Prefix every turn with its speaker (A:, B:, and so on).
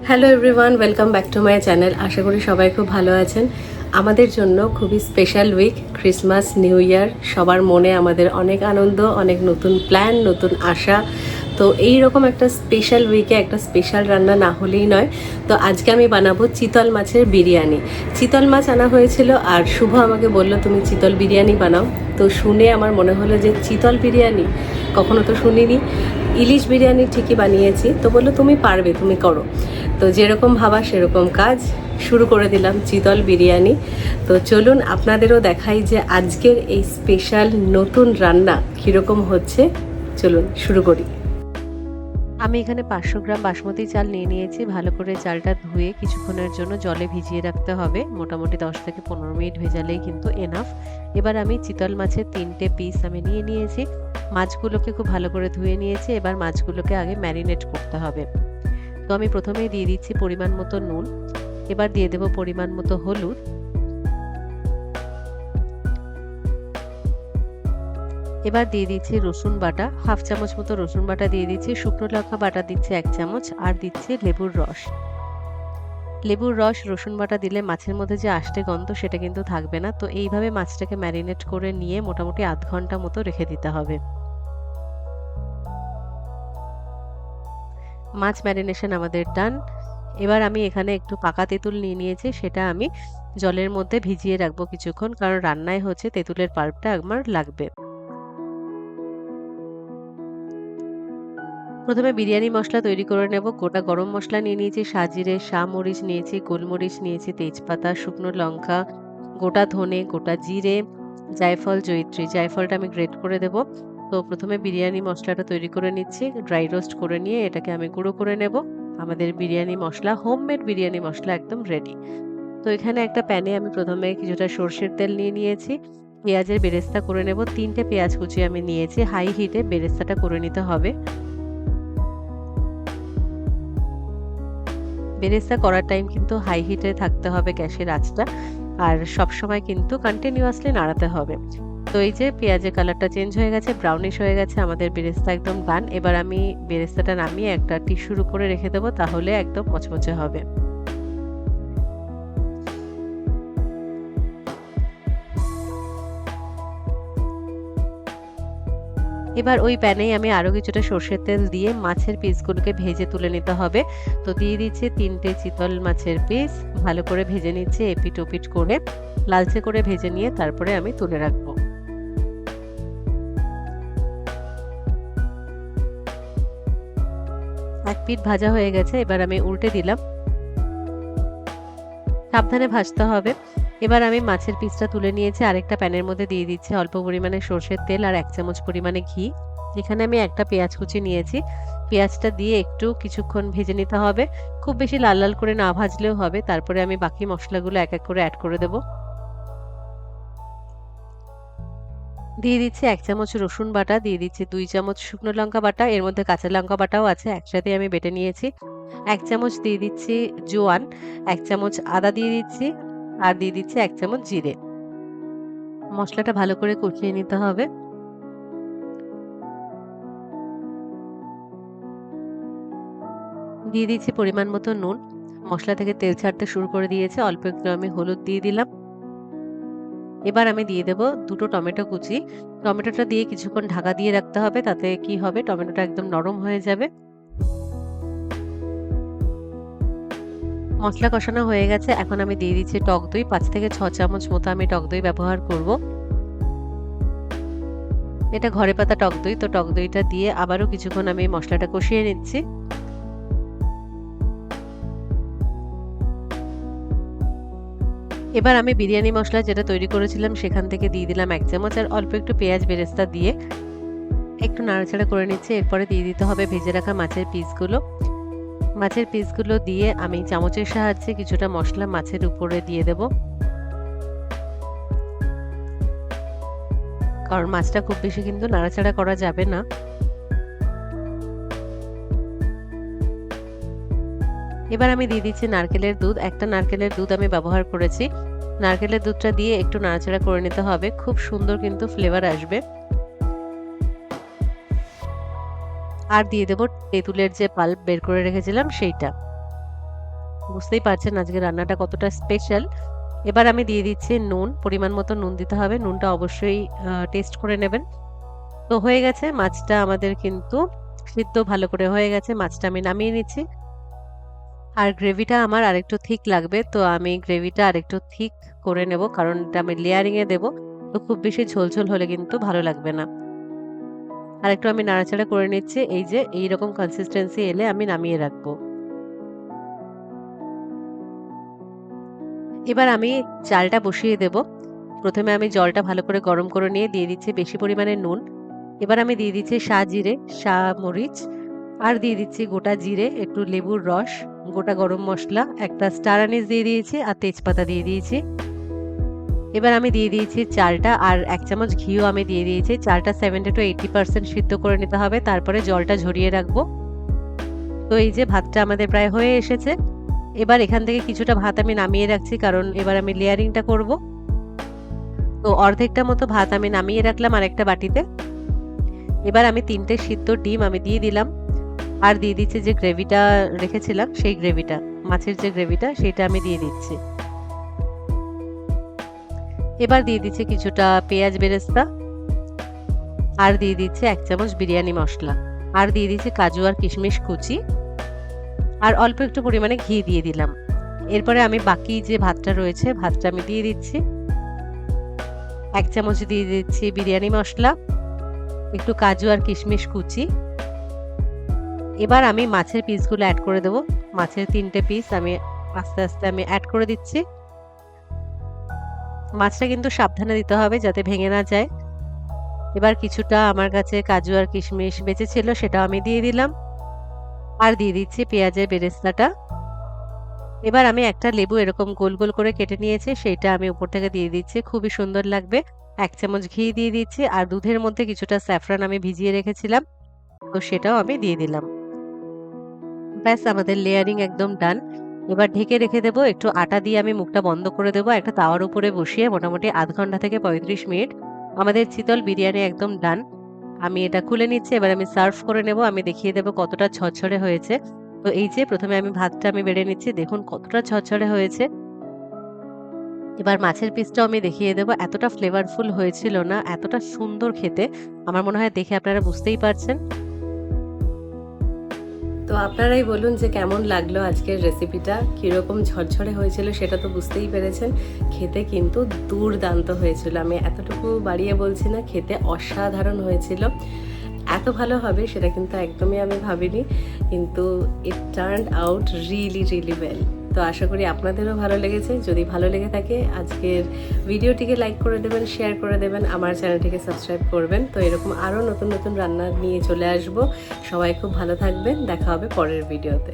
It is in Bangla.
A: Hello everyone, welcome back to my channel. আশা করি সবাই খুব ভালো আছেন। আমাদের জন্য খুবই special week, Christmas, new year. সবার মনে আমাদের অনেক আনন্দ, অনেক নতুন প্ল্যান, নতুন আশা। তো এই রকম একটা স্পেশাল উইকে একটা স্পেশাল রান্না না হলেই নয়। তো আজকে আমি বানাবো চিতল মাছের বিরিয়ানি। চিতল মাছ আনা হয়েছিল আর শুভ আমাকে বললো তুমি চিতল বিরিয়ানি বানাও। তো শুনে আমার মনে হলো যে চিতল বিরিয়ানি কখনো তো শুনিনি। ইলিশ বিরিয়ানি ঠিকই বানিয়েছি, তো বললো তুমি পারবে, তুমি করো। তো যেরকম ভাবা সেরকম কাজ, শুরু করে দিলাম চিতল বিরিয়ানি। তো চলুন আপনাদেরও দেখাই যে আজকের এই স্পেশাল নতুন রান্না কীরকম হচ্ছে। চলুন শুরু করি। আমি এখানে 500 গ্রাম বাসমতি চাল নিয়ে নিয়েছি। ভালো করে চালটা ধুয়ে কিছুক্ষণের জন্য জলে ভিজিয়ে রাখতে হবে। মোটামুটি 10 থেকে 15 মিনিট ভেজালেই কিন্তু এনাফ। এবার আমি চিতল মাছের 3টে পিস আমি নিয়ে নিয়েছি। মাছগুলোকে খুব ভালো করে ধুয়ে নিয়েছি। এবার মাছগুলোকে আগে ম্যারিনেট করতে হবে। তো আমি প্রথমেই দিয়ে দিচ্ছি পরিমাণ মতো নুন। এবার দিয়ে দেব পরিমাণ মতো হলুদ। এবার দিয়ে দিচ্ছি রসুন বাটা, হাফ চামচ মতো রসুন বাটা দিয়ে দিচ্ছি। শুকনো লঙ্কা বাটা দিচ্ছি 1 চামচ, আর দিচ্ছি লেবুর রস। লেবুর রস, রসুন বাটা দিলে মাছের মধ্যে যে আষ্টে গন্ধ সেটা কিন্তু থাকবে না। তো এইভাবে মাছটাকে ম্যারিনেট করে নিয়ে মোটামুটি আধ ঘন্টা মতো রেখে দিতে হবে। মাছ ম্যারিনেশন আমাদের ডান। এবার আমি এখানে একটু পাকা তেঁতুল নিয়ে নিয়েছি, সেটা আমি জলের মধ্যে ভিজিয়ে রাখবো কিছুক্ষণ, কারণ রান্নায় হচ্ছে তেঁতুলের পাল্পটা আমার লাগবে। প্রথমে বিরিয়ানি মশলা তৈরি করে নেব। গোটা গরম মশলা নিয়ে নিয়েছি, সাজিরে, মরিচ নিয়েছি, গোলমরিচ নিয়েছি, তেজপাতা, শুকনো লঙ্কা, গোটা ধনে, গোটা জিরে, জায়ফল, জয়িত্রী। জায়ফলটা আমি গ্রেট করে দেব। তো প্রথমে বিরিয়ানি মশলাটা তৈরি করে নিচ্ছি। ড্রাই রোস্ট করে নিয়ে এটাকে আমি গুঁড়ো করে নেব। আমাদের বিরিয়ানি মশলা, হোমমেড বিরিয়ানি মশলা একদম রেডি। তো এখানে একটা প্যানে আমি প্রথমে কিছুটা সর্ষের তেল নিয়ে নিয়েছি। পেঁয়াজের বেরেস্তা করে নেব। 3টে পেঁয়াজ কুচি আমি নিয়েছি। হাই হিটে বেরেস্তাটা করে নিতে হবে। বেরেস্তা করার টাইম কিন্তু হাই হিটে থাকতে হবে গ্যাসের আঁচটা, আর সব সময় কিন্তু কন্টিনিউয়াসলি নাড়াতে হবে। তো এই যে পেঁয়াজের কালারটা চেঞ্জ হয়ে গেছে, ব্রাউনিশ হয়ে গেছে, আমাদের বেরেস্তা একদম ডান। এবার আমি বেরেস্তাটা নামিয়ে একটা টিস্যুর উপরে রেখে দেবো, তাহলে একদম মচমচে হবে। এবার ওই প্যানেই আমি আরো কিছুটা সর্ষের তেল দিয়ে মাছের পিসগুলোকে ভেজে তুলে নিতে হবে। তো দিয়ে দিচ্ছি 3টে চিতল মাছের পিস। ভালো করে ভেজে নিচ্ছি এপিট ওপিট করে, লালচে করে ভেজে নিয়ে তারপরে আমি তুলে রাখবো। এক পিঠ ভাজা হয়ে গেছে, এবার আমি উল্টে দিলাম। সাবধানে ভাজতে হবে। এবার আমি মাছের পিসটা তুলে নিয়েছি, আরেকটা প্যানের মধ্যে দিয়ে দিচ্ছি অল্প পরিমাণে সর্ষের তেল আর 1 চামচ পরিমাণে ঘি। এখানে আমি একটা পেঁয়াজ কুচি নিয়েছি। পেঁয়াজটা দিয়ে একটু কিছুক্ষণ ভেজে নিতে হবে। খুব বেশি লাল লাল করে না ভাজলেও হবে। তারপরে আমি বাকি মশলাগুলো এক এক করে অ্যাড করে দেব। দিয়ে দিচ্ছি 1 চামচ রসুন বাটা, দিয়ে দিচ্ছি 2 চামচ শুকনো লঙ্কা বাটা, এর মধ্যে কাঁচা লঙ্কা বাটাও আছে, একসাথে আমি বেটে নিয়েছি। 1 চামচ দিয়ে দিচ্ছি জোয়ান, 1 চামচ আদা দিয়ে দিচ্ছি, আর দিয়ে দিচ্ছি 1 চামচ জিরে। মশলাটা ভালো করে কষিয়ে নিতে হবে। দিয়ে দিচ্ছি পরিমাণ মতো নুন। মশলা থেকে তেল ছাড়তে শুরু করে দিয়েছে, অল্প একটু আমি হলুদ দিয়ে দিলাম। এবার আমি দিয়ে দেব 2টো টমেটো কুচি। টমেটোটা দিয়ে কিছুক্ষণ ঢাকা দিয়ে রাখতে হবে, তাতে কি হবে টমেটোটা একদম নরম হয়ে যাবে। মশলা কষানো হয়ে গেছে, এখন আমি দিয়ে দিচ্ছি টক দই। 5 থেকে 6 চামচ মতো আমি টক দই ব্যবহার করব। এটা ঘরে পাতা টক দই। তো টক দইটা দিয়ে আবারও কিছুক্ষণ আমি মশলাটা কষিয়ে নিচ্ছি। এবার আমি বিরিয়ানি মশলা যেটা তৈরি করেছিলাম সেখান থেকে দিয়ে দিলাম 1 চামচ, আর অল্প একটু পেঁয়াজ বেরেস্তা দিয়ে একটু নাড়াচাড়া করে নিচ্ছি। এরপরে দিয়ে দিতে হবে ভেজে রাখা মাছের পিসগুলো। মাছের পিসগুলো দিয়ে আমি চামচের সাহায্যে কিছুটা মশলা মাছের উপরে দিয়ে দেব, কারণ মাছটা খুব বেশি কিন্তু নাড়াচাড়া করা যাবে না। এবার আমি দিয়ে দিচ্ছি নারকেলের দুধ। একটা নারকেলের দুধ আমি ব্যবহার করেছি। নারকেলের দুধটা দিয়ে একটু নাড়াচাড়া করে নিতে হবে, খুব সুন্দর কিন্তু ফ্লেভার আসবে। আর দিয়ে দেব তেঁতুলের যে পাল্প বের করে রেখেছিলাম সেইটা। বুঝতেই পারছেন আজকে রান্নাটা কতটা স্পেশাল। এবার আমি দিয়ে দিচ্ছি নুন, পরিমাণ মতো নুন দিতে হবে, নুনটা অবশ্যই টেস্ট করে নেবেন। তো হয়ে গেছে, মাছটা আমাদের কিন্তু সিদ্ধ ভালো করে হয়ে গেছে, মাছটা আমি নামিয়ে নিচ্ছি। আর গ্রেভিটা আমার আরেকটু থিক লাগবে, তো আমি গ্রেভিটা আরেকটু থিক করে নেব, কারণ এটা আমি লেয়ারিং এ দেবো, তো খুব বেশি ঝোলঝোল হলে কিন্তু ভালো লাগবে না। আর একটু আমি নাড়াচাড়া করে নিচ্ছি, এই যে এইরকম কনসিস্টেন্সি এলে আমি নামিয়ে রাখবো। এবার আমি চালটা বসিয়ে দেব। প্রথমে আমি জলটা ভালো করে গরম করে নিয়ে দিয়ে দিচ্ছি বেশি পরিমাণে নুন। এবার আমি দিয়ে দিচ্ছি শাহজিরে, শাহমরিচ, আর দিয়ে দিচ্ছি গোটা জিরে, একটু লেবুর রস, গোটা গরম মশলা, একটা স্টার আনিস দিয়ে দিয়েছি, আর তেজপাতা দিয়ে দিয়েছি। এবার আমি দিয়ে দিয়েছি চালটা, আর 1 চামচ ঘিও আমি দিয়ে দিয়েছি। চালটা 70 to 80% সিদ্ধ করে নিতে হবে, তারপরে জলটা ঝরিয়ে রাখবো। তো এই যে ভাতটা আমাদের প্রায় হয়ে এসেছে। এবার এখান থেকে কিছুটা ভাত আমি নামিয়ে রাখছি, কারণ এবার আমি লেয়ারিংটা করব। তো অর্ধেকটা মতো ভাত আমি নামিয়ে রাখলাম আরেকটা বাটিতে। এবার আমি 3টে সিদ্ধ ডিম আমি দিয়ে দিলাম, আর দিয়ে দিচ্ছি যে গ্রেভিটা রেখেছিলাম, সেই গ্রেভিটা, মাছের যে গ্রেভিটা, সেটা আমি দিয়ে দিচ্ছি। এবার দিয়ে দিচ্ছি কিছুটা পেঁয়াজ বেরেস্তা, আর দিয়ে দিচ্ছি 1 চামচ বিরিয়ানি মশলা, আর দিয়ে দিচ্ছি কাজু আর কিশমিশ কুচি, আর অল্প একটু পরিমাণে ঘি দিয়ে দিলাম। এরপরে আমি বাকি যে ভাতটা রয়েছে, ভাতটা আমি দিয়ে দিচ্ছি। 1 চামচ দিয়ে দিচ্ছি বিরিয়ানি মশলা, একটু কাজু আর কিশমিশ কুচি। এবার আমি মাছের পিসগুলো অ্যাড করে দেব। মাছের 3টে পিস আমি আস্তে আস্তে আমি অ্যাড করে দিচ্ছি। মাছটা কিন্তু সাবধানে দিতে হবে যাতে ভেঙে না যায়। এবার কিছুটা আমার কাছে কাজু আর কিশমিশ বেঁচে ছিল, সেটাও আমি দিয়ে দিলাম, আর দিয়ে দিচ্ছি পেঁয়াজের বেরেস্তাটা। এবার আমি একটা লেবু এরকম গোল গোল করে কেটে নিয়েছি, সেইটা আমি উপর থেকে দিয়ে দিচ্ছি, খুবই সুন্দর লাগবে। 1 চামচ ঘি দিয়ে দিচ্ছি, আর দুধের মধ্যে কিছুটা স্যাফরান আমি ভিজিয়ে রেখেছিলাম, তো সেটাও আমি দিয়ে দিলাম। ব্যাস, আমাদের লেয়ারিং একদম ডান। এবার ঢেকে রেখে দেবো, একটু আটা দিয়ে আমি মুখটা বন্ধ করে দেবো, একটা তাওয়ার উপরে বসিয়ে মোটামুটি আধ ঘন্টা থেকে 35 মিনিট। আমাদের চিতল বিরিয়ানি একদম ডান। আমি এটা খুলে নিচ্ছি, এবার আমি সার্ভ করে নেব। আমি দেখিয়ে দেবো কতটা ঝরঝরে হয়েছে। তো এই যে প্রথমে আমি ভাতটা আমি বেড়ে নিচ্ছি, দেখুন কতটা ঝরঝরে হয়েছে। এবার মাছের পিসটাও আমি দেখিয়ে দেবো, এতটা ফ্লেভারফুল হয়েছিল না, এতটা সুন্দর খেতে। আমার মনে হয় দেখে আপনারা বুঝতেই পারছেন। তো আপনারাই বলুন যে কেমন লাগলো আজকের রেসিপিটা, কীরকম ঝরঝরে হয়েছিল সেটা তো বুঝতেই পেরেছেন। খেতে কিন্তু দুর্দান্ত হয়েছিল, আমি এতটুকু বাড়িয়ে বলছি না, খেতে অসাধারণ হয়েছিল। এত ভালো হবে সেটা কিন্তু একদমই আমি ভাবিনি, কিন্তু it turned out really really well. তো আশা করি আপনাদেরও ভালো লেগেছে। যদি ভালো লেগে থাকে আজকের ভিডিওটিকে লাইক করে দেবেন, শেয়ার করে দেবেন, আমার চ্যানেলটিকে সাবস্ক্রাইব করবেন। তো এরকম আরও নতুন নতুন রান্না নিয়ে চলে আসব। সবাই খুব ভালো থাকবেন, দেখা হবে পরের ভিডিওতে।